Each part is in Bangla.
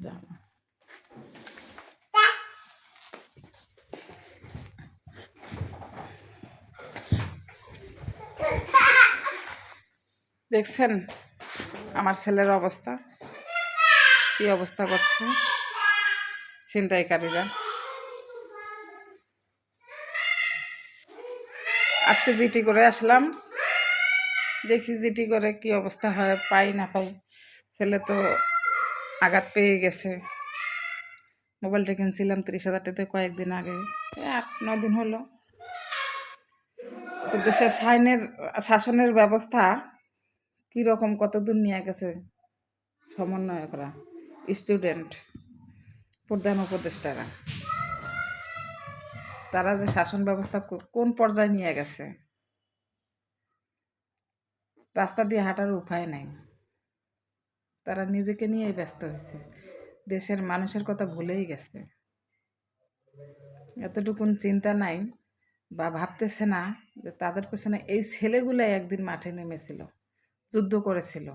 জানো দেখছেন আমার ছেলের অবস্থা, কি অবস্থা করছে ছিনতাইকারীরা। আজকে জিটি করে আসলাম, দেখি জিটি করে কি অবস্থা হয়, পাই না পাই। ছেলে তো আঘাত পেয়ে গেছে। মোবাইলটা কিনছিলাম 30,000 টাকাতে কয়েকদিন আগে, 8-9 দিন হলো। তো দেশের শাসনের ব্যবস্থা কীরকম, কত দূর নিয়ে গেছে সমন্বয়করা, স্টুডেন্ট, প্রধান উপদেষ্টারা, তারা যে শাসন ব্যবস্থা কোন পর্যায়ে নিয়ে গেছে। রাস্তা দিয়ে হাঁটার উপায় নাই, তারা নিজেকে নিয়েই ব্যস্ত হয়েছে, দেশের মানুষের কথা ভুলেই গেছে। এতটুকুন চিন্তা নাই বা ভাবতেছে না যে তাদের পেছনে এই ছেলেগুলাই একদিন মাঠে নেমেছিল, যুদ্ধ করেছিল,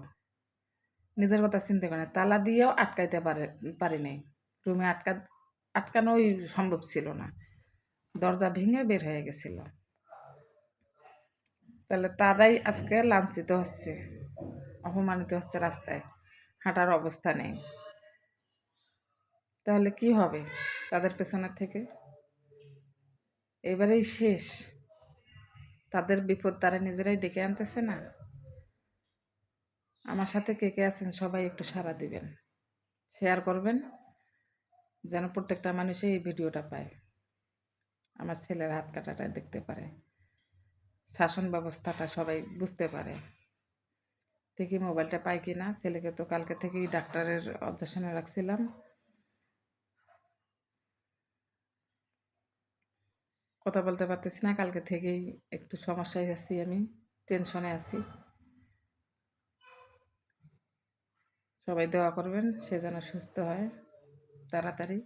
নিজের কথা চিন্তা করে না। তালা দিয়েও আটকাইতে পারি নাই, রুমে আটকানোই সম্ভব ছিল না, দরজা ভেঙে বের হয়ে গেছিল। তাহলে তারাই আজকে লাঞ্ছিত হচ্ছে, অপমানিত হচ্ছে, রাস্তায় হাঁটার অবস্থা নেই। তাহলে কি হবে তাদের পেছনের থেকে? এবারেই শেষ, তাদের বিপদ তারা নিজেরাই ডেকে আনতেছে না। আমার সাথে কে কে আছেন সবাই একটু সাড়া দিবেন, শেয়ার করবেন, যেন প্রত্যেকটা মানুষই এই ভিডিওটা পায়, আমার ছেলের হাত কাটাটা দেখতে পারে, শাসন ব্যবস্থাটা সবাই বুঝতে পারে। দেখি মোবাইলটা পাই কি না। ছেলেকে তো কালকে থেকেই ডাক্তারের অবজারভেশনে রাখছিলাম, কথা বলতে পারতেছি না, কালকে থেকেই একটু সমস্যায় আছি, আমি টেনশনে আছি। সবাই দোয়া করবেন সে যেন সুস্থ হয় তাড়াতাড়ি।